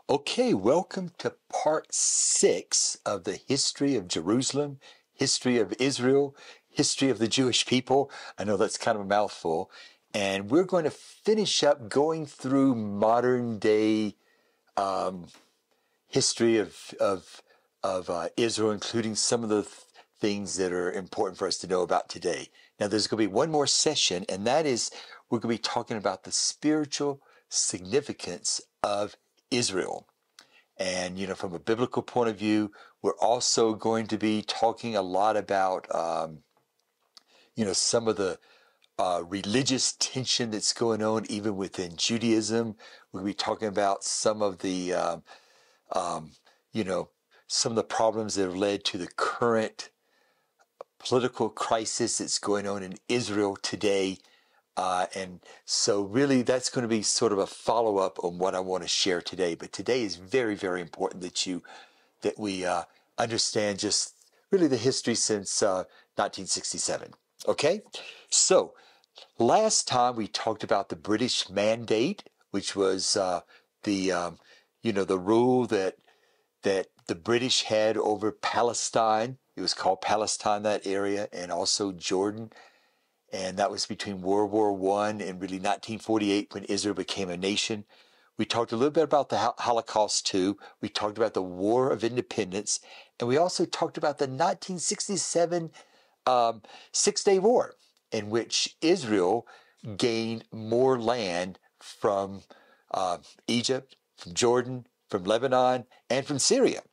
Okay, welcome to part 6 of the history of Jerusalem, history of Israel, history of the Jewish people. I know that's kind of a mouthful. And we're going to finish up going through modern day history of Israel, including some of the things that are important for us to know about today. Now, there's going to be one more session, and that is we're going to be talking about the spiritual significance of Israel. And, from a biblical point of view, we're also going to be talking a lot about, some of the religious tension that's going on even within Judaism. We'll be talking about some of the, some of the problems that have led to the current political crisis that's going on in Israel today. And so really that's going to be sort of a follow-up on what I want to share today. But today is very, very important that we understand just really the history since 1967. Okay? So last time we talked about the British Mandate, which was the rule that the British had over Palestine. It was called Palestine, that area, and also Jordan. And that was between World War I and really 1948 when Israel became a nation. We talked a little bit about the Holocaust too. We talked about the War of Independence. And we also talked about the 1967 Six-Day War, in which Israel gained more land from Egypt, from Jordan, from Lebanon, and from Syria.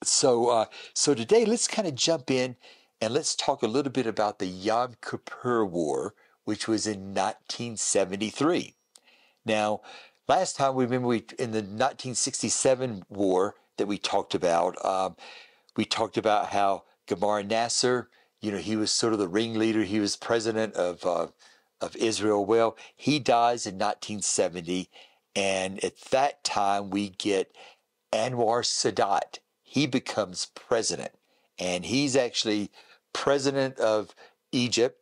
So today, let's kind of jump in and let's talk a little bit about the Yom Kippur War, which was in 1973. Now, last time, remember, in the 1967 war that we talked about how Gamar Nasser, he was sort of the ringleader. He was president of Israel. Well, he dies in 1970, and at that time, we get Anwar Sadat. He becomes president, and he's actually president of Egypt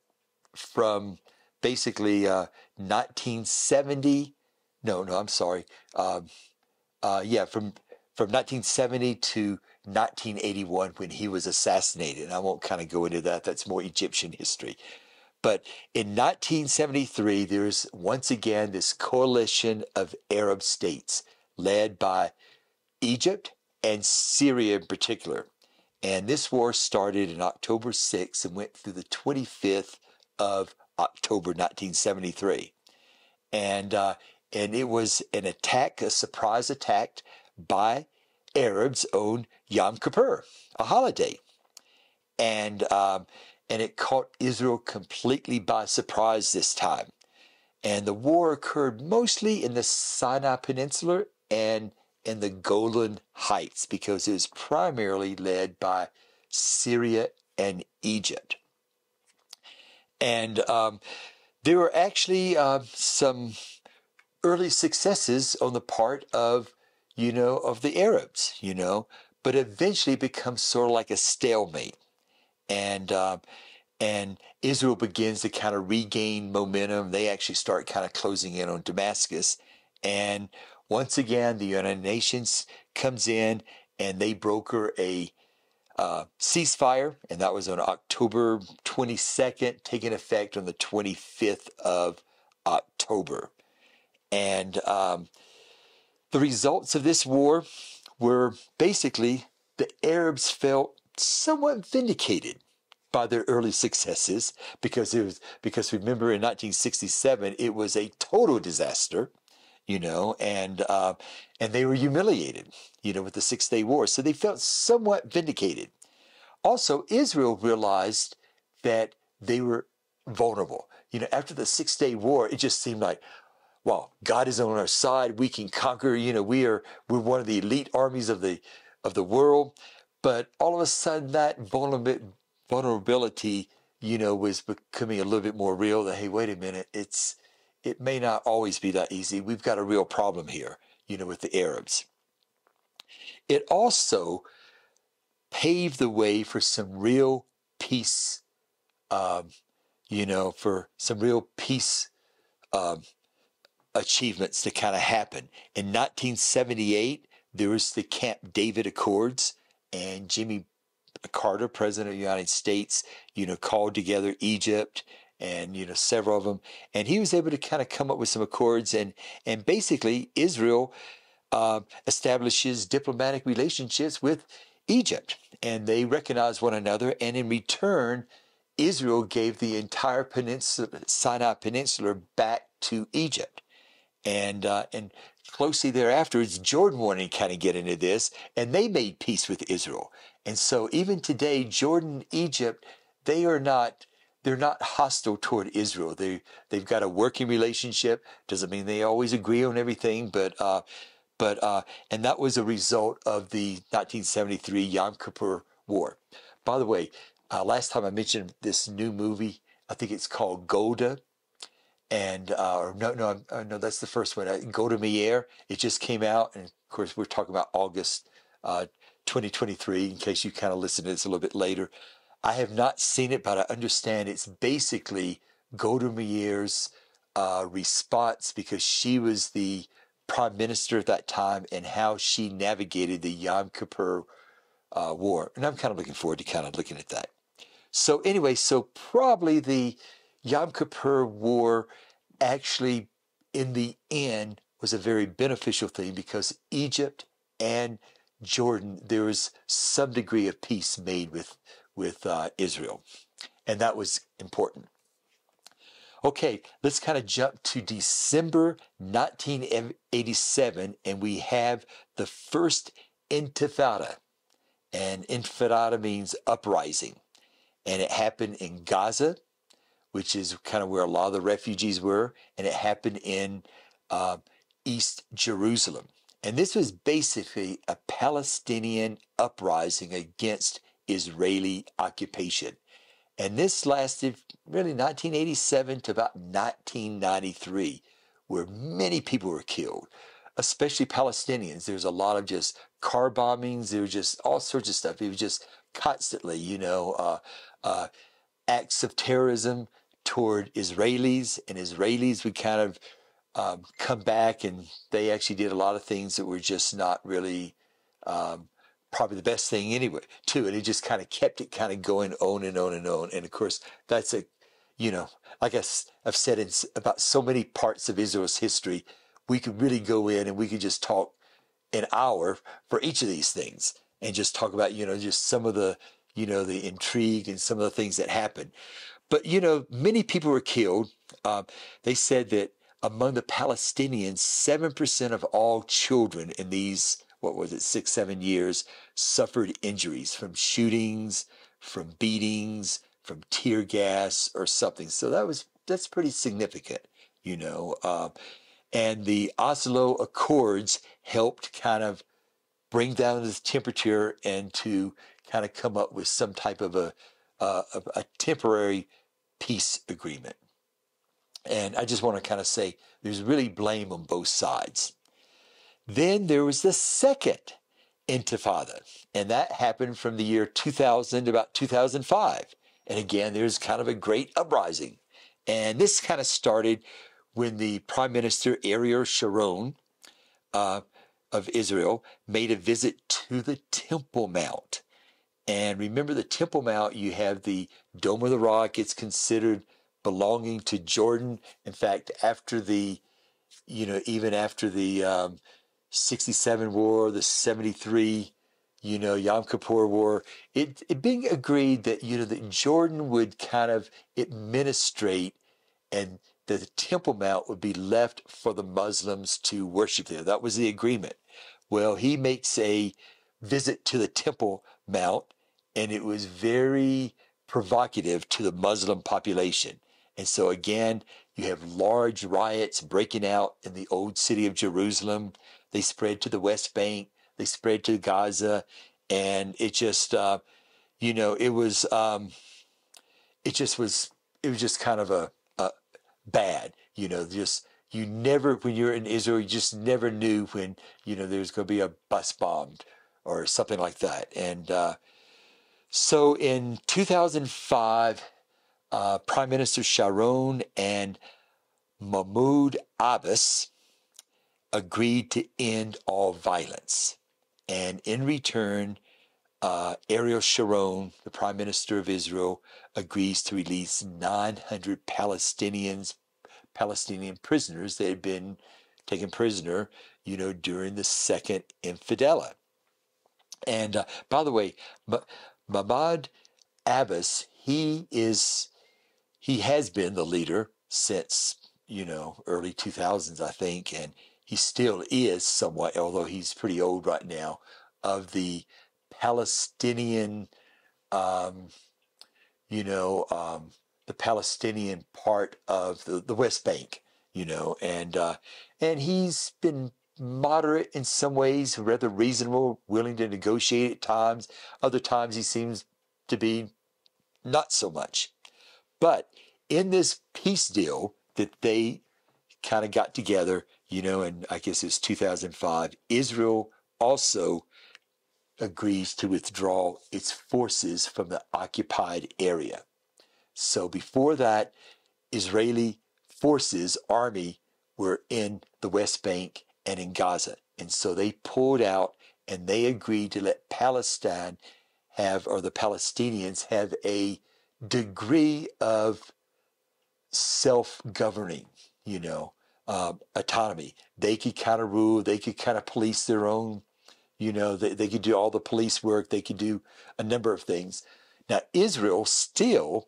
from basically 1970. No, I'm sorry. From 1970 to 1981 when he was assassinated. And I won't kind of go into that. That's more Egyptian history. But in 1973, there's once again this coalition of Arab states led by Egypt and Syria in particular. And this war started in October 6th and went through the 25th of October 1973. And it was an attack, a surprise attack by Arabs on Yom Kippur, a holiday. And it caught Israel completely by surprise this time. And the war occurred mostly in the Sinai Peninsula and in the Golan Heights, because it was primarily led by Syria and Egypt. And there were actually some early successes on the part of the Arabs, but eventually it becomes sort of like a stalemate. And Israel begins to kind of regain momentum. They actually start kind of closing in on Damascus. And once again, the United Nations comes in and they broker a ceasefire, and that was on October 22nd, taking effect on the 25th of October. And the results of this war were basically the Arabs felt somewhat vindicated by their early successes, because remember in 1967 it was a total disaster. And they were humiliated, with the Six-Day War. So they felt somewhat vindicated. Also, Israel realized that they were vulnerable. After the Six-Day War, it just seemed like, well, God is on our side. We can conquer. We're one of the elite armies of the world. But all of a sudden, that vulnerability, was becoming a little bit more real. That, hey, wait a minute, it may not always be that easy. We've got a real problem here, with the Arabs. It also paved the way for some real peace, for some real peace achievements to kind of happen. In 1978, there was the Camp David Accords, and Jimmy Carter, President of the United States, called together Egypt and, several of them. And he was able to kind of come up with some accords. And basically, Israel establishes diplomatic relationships with Egypt. And they recognize one another. And in return, Israel gave the entire Sinai Peninsula back to Egypt. And closely thereafter, Jordan wanted to kind of get into this, and they made peace with Israel. And so even today, Jordan, Egypt, they're not hostile toward Israel. They've got a working relationship. Doesn't mean they always agree on everything, but and that was a result of the 1973 Yom Kippur War. By the way, last time I mentioned this new movie, I think it's called Golda. And no, that's the first one. Golda Meir. It just came out, and of course we're talking about August 2023. In case you kind of listen to this a little bit later, I have not seen it, but I understand it's basically Golda Meir's response, because she was the prime minister at that time, and how she navigated the Yom Kippur War. And I'm kind of looking forward to kind of looking at that. So anyway, so probably the Yom Kippur War actually, in the end, was a very beneficial thing, because Egypt and Jordan, there was some degree of peace made with Israel, and that was important. Okay, let's kind of jump to December 1987, and we have the first Intifada, and Intifada means uprising, and it happened in Gaza, which is kind of where a lot of the refugees were, and it happened in East Jerusalem. And this was basically a Palestinian uprising against Israeli occupation. And this lasted really 1987 to about 1993, where many people were killed, especially Palestinians. There was a lot of just car bombings. There was just all sorts of stuff. It was just constantly, acts of terrorism toward Israelis, and Israelis would kind of come back, and they actually did a lot of things that were just not really probably the best thing anyway, too. And it just kind of kept it kind of going on and on and on. And of course, that's like I've said about so many parts of Israel's history, we could really go in and we could just talk an hour for each of these things and just talk about, just some of the, the intrigue and some of the things that happened. But, many people were killed. They said that among the Palestinians, 7% of all children in these, 6, 7 years, suffered injuries from shootings, from beatings, from tear gas or something. So that's pretty significant, and the Oslo Accords helped kind of bring down the temperature and to kind of come up with some type of a temporary peace agreement. And I just want to kind of say there's really blame on both sides. Then there was the second Intifada, and that happened from the year 2000 to about 2005. And again, there's kind of a great uprising. And this kind of started when the Prime Minister Ariel Sharon of Israel made a visit to the Temple Mount. And remember, the Temple Mount, you have the Dome of the Rock. It's considered belonging to Jordan. In fact, after the, even after the 67 war, the 73, Yom Kippur War, it being agreed that, that Jordan would kind of administrate, and the Temple Mount would be left for the Muslims to worship there. That was the agreement. Well, he makes a visit to the Temple Mount, and it was very provocative to the Muslim population. And so again, you have large riots breaking out in the old city of Jerusalem. They spread to the West Bank. They spread to Gaza. And it just, it was just kind of a bad, you never, when you're in Israel, you just never knew when, there's going to be a bus bombed or something like that. And so in 2005, Prime Minister Sharon and Mahmoud Abbas agreed to end all violence. And in return, Ariel Sharon, the prime minister of Israel, agrees to release 900 Palestinian prisoners that had been taken prisoner, during the Second Intifada. And by the way, Mahmoud Abbas, he has been the leader since, early 2000s, I think, and he still is somewhat, although he's pretty old right now, of the Palestinian, the Palestinian part of the West Bank, and he's been moderate in some ways, rather reasonable, willing to negotiate at times. Other times he seems to be not so much. But in this peace deal that they kind of got together, and I guess it's 2005, Israel also agrees to withdraw its forces from the occupied area. So before that, Israeli forces, army, were in the West Bank and in Gaza. And so they pulled out and they agreed to let Palestine the Palestinians have a degree of self-governing, autonomy. They could kind of rule, they could kind of police their own, they could do all the police work, they could do a number of things. Now, Israel still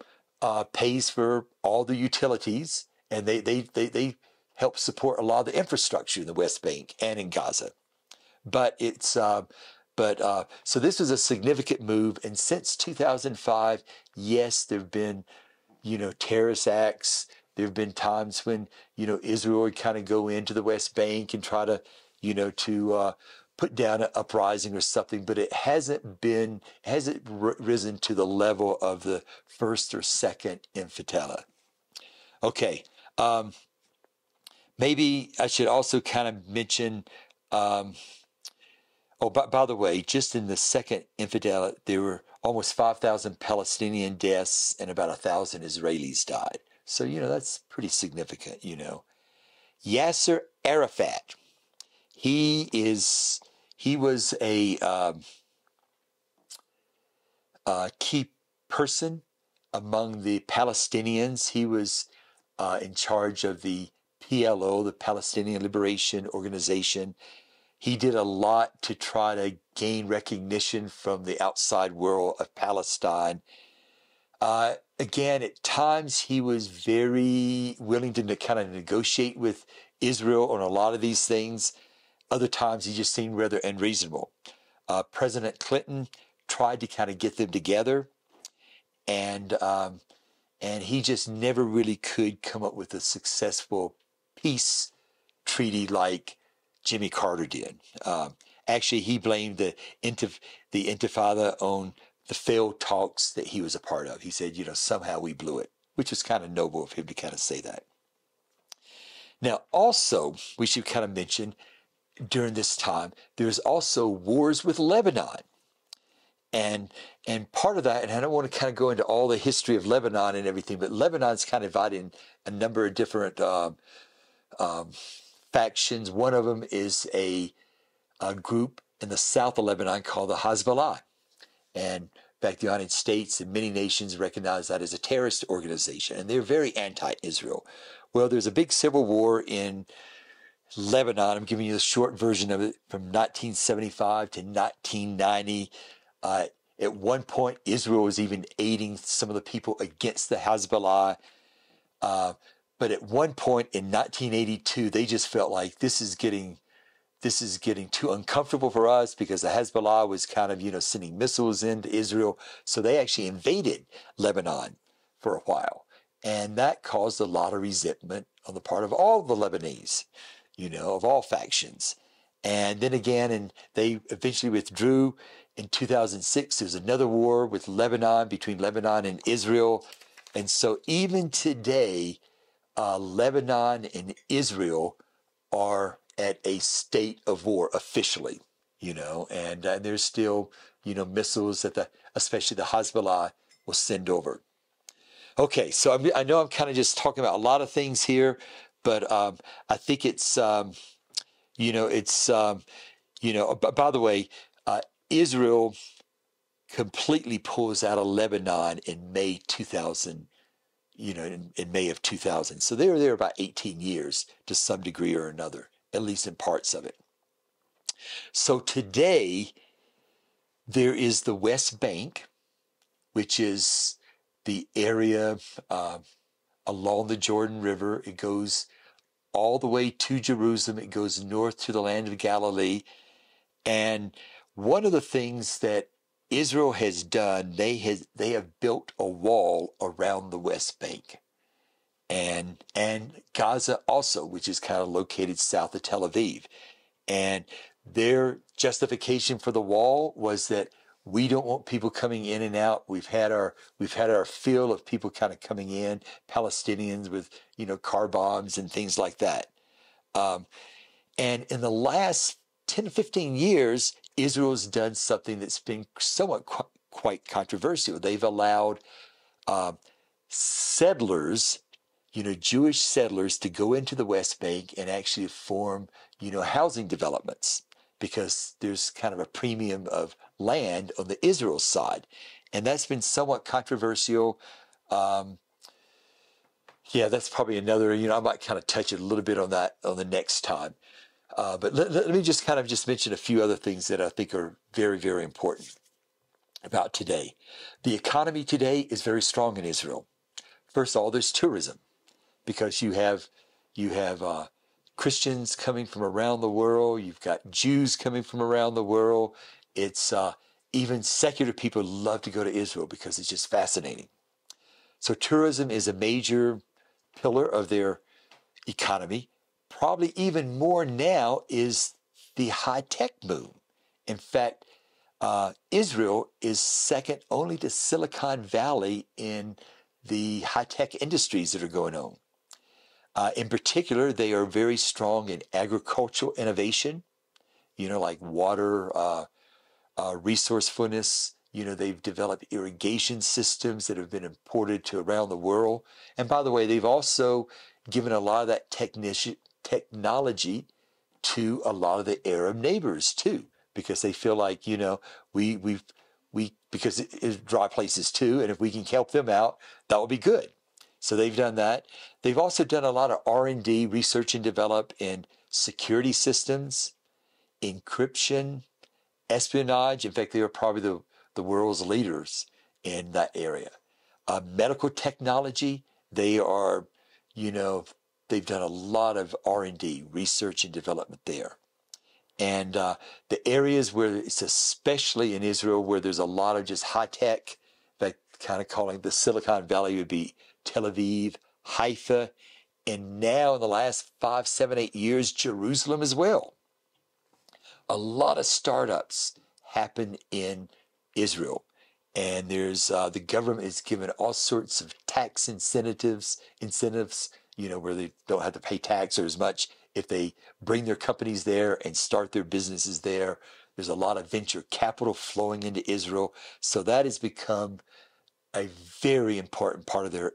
pays for all the utilities, and they help support a lot of the infrastructure in the West Bank and in Gaza. But so this was a significant move, and since 2005, yes, there have been, terrorist acts. There have been times when, Israel would kind of go into the West Bank and try to, put down an uprising or something, but it hasn't risen to the level of the first or second Intifada. Okay, maybe I should also kind of mention, by the way, just in the second Intifada, there were almost 5,000 Palestinian deaths and about 1,000 Israelis died. So, that's pretty significant, Yasser Arafat, he was a key person among the Palestinians. He was in charge of the PLO, the Palestinian Liberation Organization. He did a lot to try to gain recognition from the outside world of Palestine. Again, at times he was very willing to kind of negotiate with Israel on a lot of these things. Other times he just seemed rather unreasonable. President Clinton tried to kind of get them together, and he just never really could come up with a successful peace treaty like Jimmy Carter did. Actually, he blamed the Intifada on the failed talks that he was a part of. He said, somehow we blew it, which was kind of noble of him to kind of say that. Now, also, we should kind of mention, during this time, there's also wars with Lebanon. And part of that, and I don't want to kind of go into all the history of Lebanon and everything, but Lebanon's kind of divided in a number of different factions. One of them is a group in the south of Lebanon called the Hezbollah. And in fact, the United States and many nations recognize that as a terrorist organization, and they're very anti-Israel. Well, there's a big civil war in Lebanon. I'm giving you the short version of it, from 1975 to 1990. At one point, Israel was even aiding some of the people against the Hezbollah. But at one point in 1982, they just felt like this is getting too uncomfortable for us, because the Hezbollah was kind of, sending missiles into Israel. So they actually invaded Lebanon for a while. And that caused a lot of resentment on the part of all the Lebanese, of all factions. And then again, and they eventually withdrew. In 2006, there's another war with Lebanon, between Lebanon and Israel. And so even today, Lebanon and Israel are at a state of war officially, and there's still, missiles that especially the Hezbollah will send over. Okay, so I know I'm kind of just talking about a lot of things here, But I think it's, by the way, Israel completely pulls out of Lebanon in May 2000, in May of 2000. So they were there about 18 years to some degree or another, at least in parts of it. So today, there is the West Bank, which is the area along the Jordan River. It goes all the way to Jerusalem. It goes north to the land of Galilee. And one of the things that Israel has done, they have built a wall around the West Bank. And Gaza also, which is kind of located south of Tel Aviv. And their justification for the wall was that we don't want people coming in and out. We've had our fill of people kind of coming in, Palestinians with car bombs and things like that. And in the last 10 to 15 years, Israel's done something that's been somewhat quite controversial. They've allowed settlers, Jewish settlers, to go into the West Bank and actually form, housing developments, because there's kind of a premium of land on the Israel side. And that's been somewhat controversial. That's probably another, I might kind of touch it a little bit on that on the next time. But let me just kind of mention a few other things that I think are very, very important about today. The economy today is very strong in Israel. First of all, there's tourism, because you have Christians coming from around the world. You've got Jews coming from around the world. It's even secular people love to go to Israel because it's just fascinating. So tourism is a major pillar of their economy. Probably even more now is the high-tech boom. In fact, Israel is second only to Silicon Valley in the high-tech industries that are going on. In particular, they are very strong in agricultural innovation, like water resourcefulness. They've developed irrigation systems that have been imported to around the world. And by the way, they've also given a lot of that technology to a lot of the Arab neighbors too, because they feel like, because it's dry places too, and if we can help them out, that would be good. So they've done that. They've also done a lot of R&D, research and develop, in security systems, encryption, espionage. In fact, they are probably the world's leaders in that area. Medical technology, they are, they've done a lot of R&D, research and development there. And the areas where it's especially in Israel where there's a lot of just high tech, that kind of calling the Silicon Valley would be Tel Aviv, Haifa, and now in the last 5, 7, 8 years, Jerusalem as well. A lot of startups happen in Israel. And there's the government is given all sorts of tax incentives, where they don't have to pay tax or as much if they bring their companies there and start their businesses there. There's a lot of venture capital flowing into Israel. So that has become a very important part of their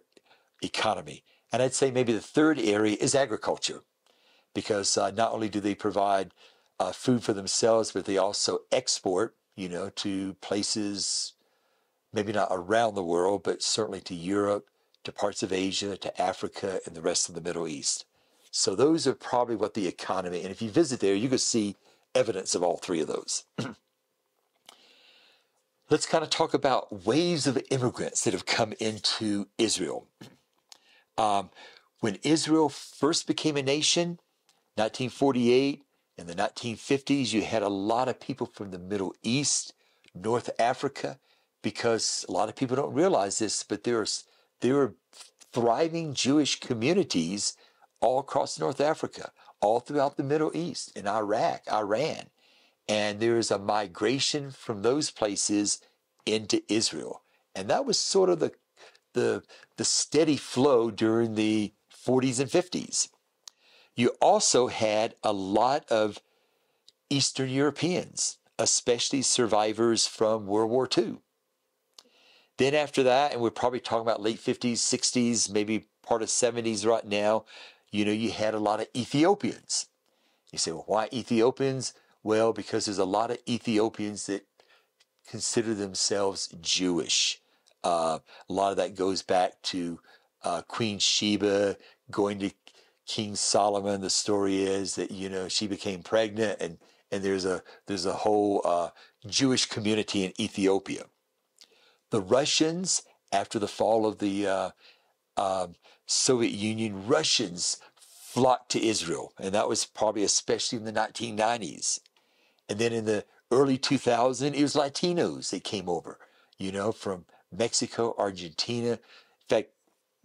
economy. And I'd say maybe the third area is agriculture, because not only do they provide food for themselves, but they also export, to places, maybe not around the world, but certainly to Europe, to parts of Asia, to Africa, and the rest of the Middle East. So those are probably what the economy, and if you visit there, you can see evidence of all three of those. Let's kind of talk about waves of immigrants that have come into Israel. When Israel first became a nation, 1948, in the 1950s, you had a lot of people from the Middle East, North Africa, because a lot of people don't realize this, but there are thriving Jewish communities all across North Africa, all throughout the Middle East, in Iraq, Iran. And there is a migration from those places into Israel. And that was sort of the steady flow during the 40s and 50s. You also had a lot of Eastern Europeans, especially survivors from World War II. Then after that, and we're probably talking about late 50s, 60s, maybe part of 70s right now, you had a lot of Ethiopians. You say, well, why Ethiopians? Well, because there's a lot of Ethiopians that consider themselves Jewish. A lot of that goes back to Queen Sheba going to King Solomon. The story is that she became pregnant, and there's a whole Jewish community in Ethiopia. The Russians, after the fall of the Soviet Union, Russians flocked to Israel, and that was probably especially in the 1990s. And then in the early 2000s, it was Latinos that came over, from Mexico, Argentina. In fact,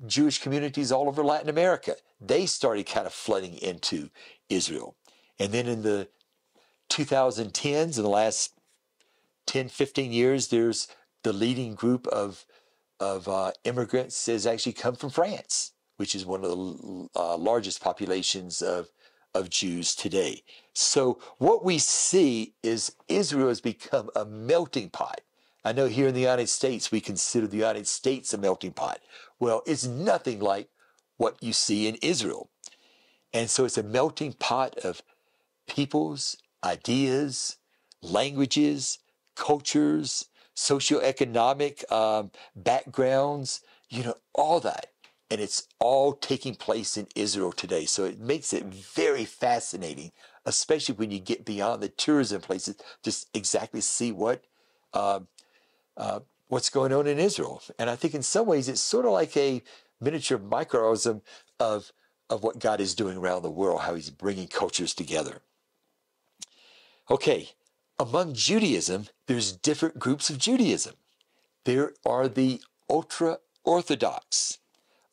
Jewish communities all over Latin America, they started kind of flooding into Israel. And then in the 2010s, in the last 10, 15 years, there's the leading group of immigrants has actually come from France, which is one of the largest populations of Jews today. So what we see is Israel has become a melting pot. I know here in the United States, we consider the United States a melting pot. Well, it's nothing like what you see in Israel. And so it's a melting pot of peoples, ideas, languages, cultures, socioeconomic backgrounds, all that. And it's all taking place in Israel today. So it makes it very fascinating, especially when you get beyond the tourism places, just exactly see what's going on in Israel. And I think in some ways it's sort of like a miniature microcosm of what God is doing around the world, how he's bringing cultures together. Okay, among Judaism, there's different groups of Judaism. There are the ultra-Orthodox,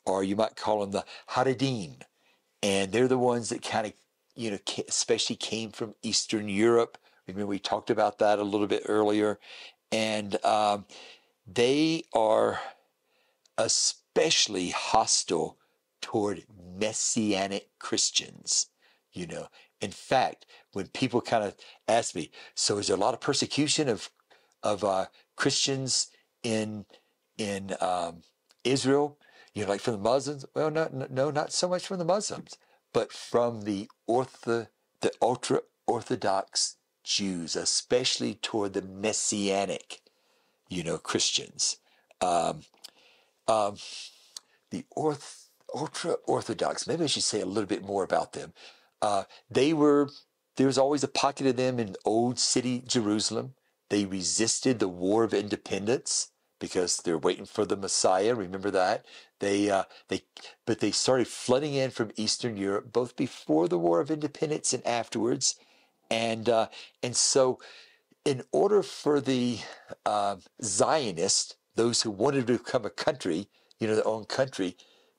or you might call them the Haredim. And they're the ones that kind of, especially came from Eastern Europe. Remember, we talked about that a little bit earlier. And they are especially hostile toward Messianic Christians. In fact, when people kind of ask me, so is there a lot of persecution of Christians in Israel? Like from the Muslims? Well, no, not so much from the Muslims, but from the ultra-Orthodox Jews, especially toward the Messianic, Christians. The ultra-Orthodox, maybe I should say a little bit more about them. There was always a pocket of them in Old City, Jerusalem. They resisted the War of Independence because they're waiting for the Messiah. Remember that? But they started flooding in from Eastern Europe, both before the War of Independence and afterwards. And so in order for the Zionists, those who wanted to become a country, their own country,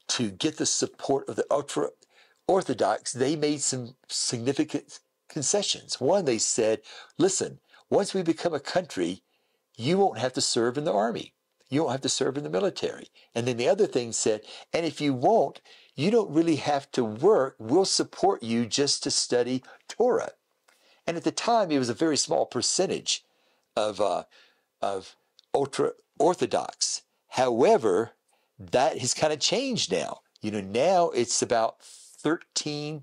to get the support of the ultra-Orthodox, they made some significant concessions. One, they said, listen, once we become a country, you won't have to serve in the army. You won't have to serve in the military. And then the other thing said, and if you won't, you don't really have to work. We'll support you just to study Torah. And at the time, it was a very small percentage of ultra-Orthodox. However, that has kind of changed now. Now it's about 13%.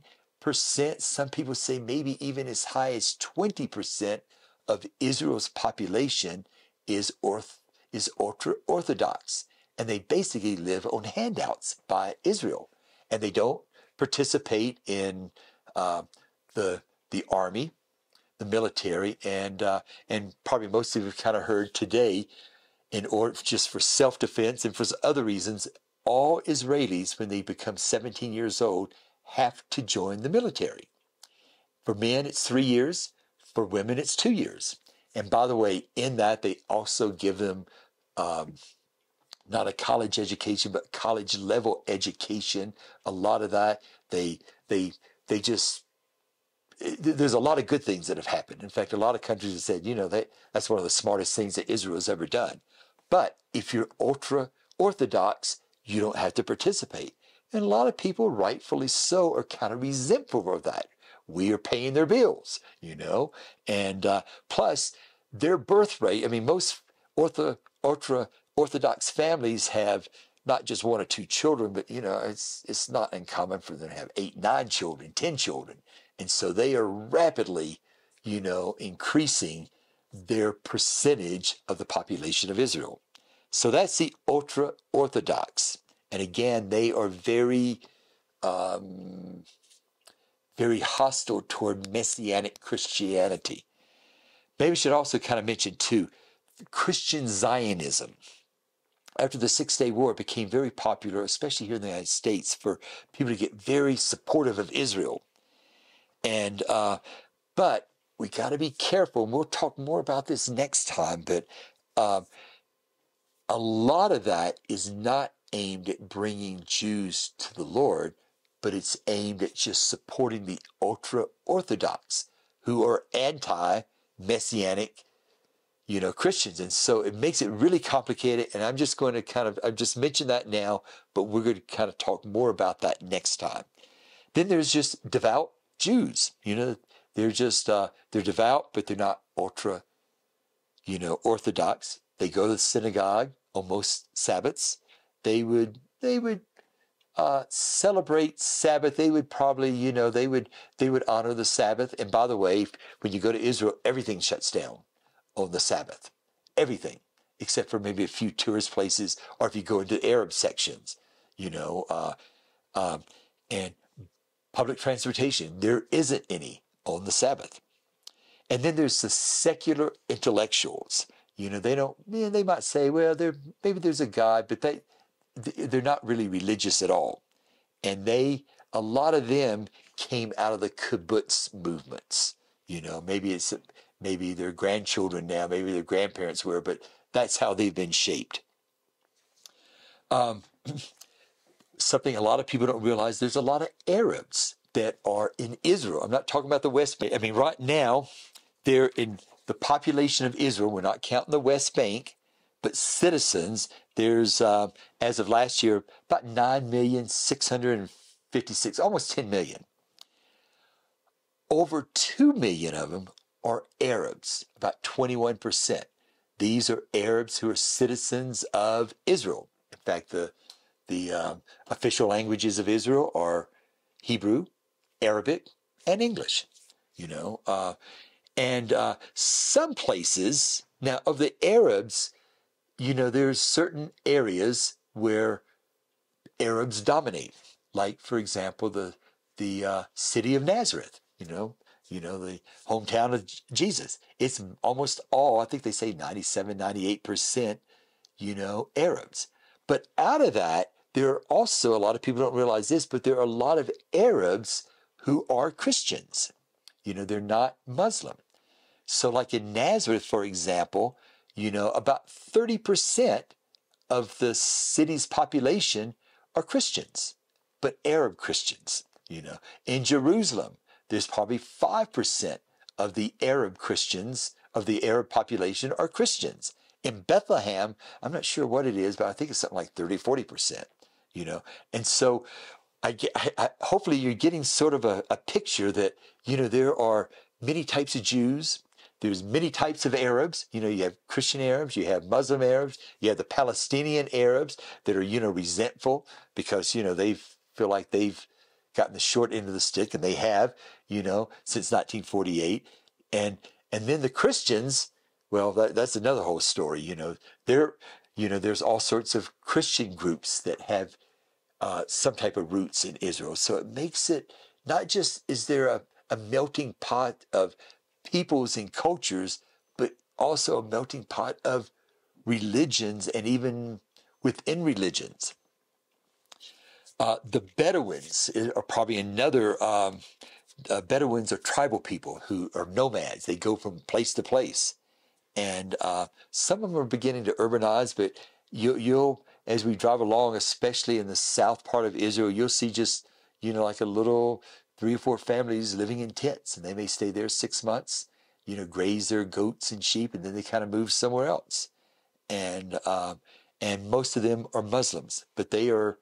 Some people say maybe even as high as 20% of Israel's population is ultra-Orthodox. And they basically live on handouts by Israel. And they don't participate in the army, the military, and probably most of you have kind of heard today, in order just for self-defense and for other reasons, all Israelis, when they become 17 years old, have to join the military. For men, it's 3 years. For women, it's 2 years. And by the way, in that, they also give them not a college education, but college level education. A lot of that, they just, there's a lot of good things that have happened. In fact, a lot of countries have said, that's one of the smartest things that Israel has ever done. But if you're ultra-Orthodox, you don't have to participate. And a lot of people, rightfully so, are kind of resentful of that. We are paying their bills, and plus their birth rate. I mean, most ultra-Orthodox families have not just 1 or 2 children, but it's not uncommon for them to have 8, 9 children, 10 children. And so they are rapidly, increasing their percentage of the population of Israel. So that's the ultra-Orthodox. And again, they are very, very hostile toward Messianic Christianity. Maybe we should also kind of mention, too, Christian Zionism. After the Six-Day War, it became very popular, especially here in the United States, for people to get very supportive of Israel. And but we got to be careful, and we'll talk more about this next time, but a lot of that is not aimed at bringing Jews to the Lord, but it's aimed at just supporting the ultra-Orthodox who are anti-Messianic, Christians. And so it makes it really complicated, and I'm just going to I've just mentioned that now, but we're going to kind of talk more about that next time. Then there's just devout Jews. They're just, they're devout, but they're not ultra, Orthodox. They go to the synagogue on most Sabbaths. They would celebrate Sabbath. They would probably, they would honor the Sabbath. And by the way, when you go to Israel, everything shuts down on the Sabbath. Everything, except for maybe a few tourist places, or if you go into Arab sections, and public transportation, there isn't any on the Sabbath. And then there's the secular intellectuals. They might say, well, maybe there's a God, but they're not really religious at all. And a lot of them came out of the kibbutz movements. Maybe their grandchildren now, maybe their grandparents were, but that's how they've been shaped. Something a lot of people don't realize, there's a lot of Arabs that are in Israel. I'm not talking about the West Bank. I mean, right now, they're in the population of Israel. We're not counting the West Bank, but citizens, there's, as of last year, about 9,656,000, almost 10 million. Over 2 million of them are Arabs, about 21%. These are Arabs who are citizens of Israel. In fact, the official languages of Israel are Hebrew, Arabic, and English. And some places, now of the Arabs, there's certain areas where Arabs dominate. Like, for example, the city of Nazareth, the hometown of Jesus. It's almost all, I think they say 97, 98%, Arabs. But out of that, there are also, a lot of people don't realize this, but there are a lot of Arabs who are Christians. They're not Muslim. So like in Nazareth, for example, about 30% of the city's population are Christians, but Arab Christians. In Jerusalem, there's probably 5% of the Arab Christians, of the Arab population, are Christians. In Bethlehem, I'm not sure what it is, but I think it's something like 30, 40%, And so hopefully you're getting sort of a picture that, there are many types of Jews. There's many types of Arabs. You have Christian Arabs, you have Muslim Arabs, you have the Palestinian Arabs that are, resentful because, they feel like they've gotten the short end of the stick, and they have, since 1948. And then the Christians, well, that's another whole story. There's all sorts of Christian groups that have some type of roots in Israel. So it makes it not just, is there a melting pot of peoples and cultures, but also a melting pot of religions and even within religions. The Bedouins are probably another, Bedouins are tribal people who are nomads. They go from place to place. And some of them are beginning to urbanize, but you'll, as we drive along, especially in the south part of Israel, you'll see just, like a little 3 or 4 families living in tents, and they may stay there 6 months, graze their goats and sheep, and then they kind of move somewhere else. And most of them are Muslims, but they are,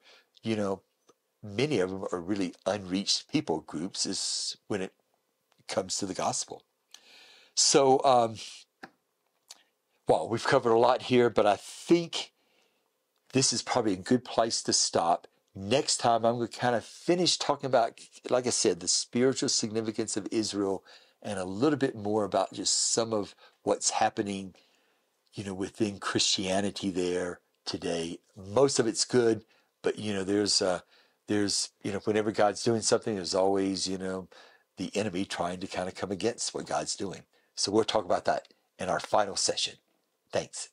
many of them are really unreached people groups is when it comes to the gospel. So, well, we've covered a lot here, but I think this is probably a good place to stop. Next time, I'm going to kind of finish talking about, like I said, the spiritual significance of Israel and a little bit more about just some of what's happening, within Christianity there today. Most of it's good, but, there's, whenever God's doing something, there's always, the enemy trying to kind of come against what God's doing. So we'll talk about that in our final session. Thanks.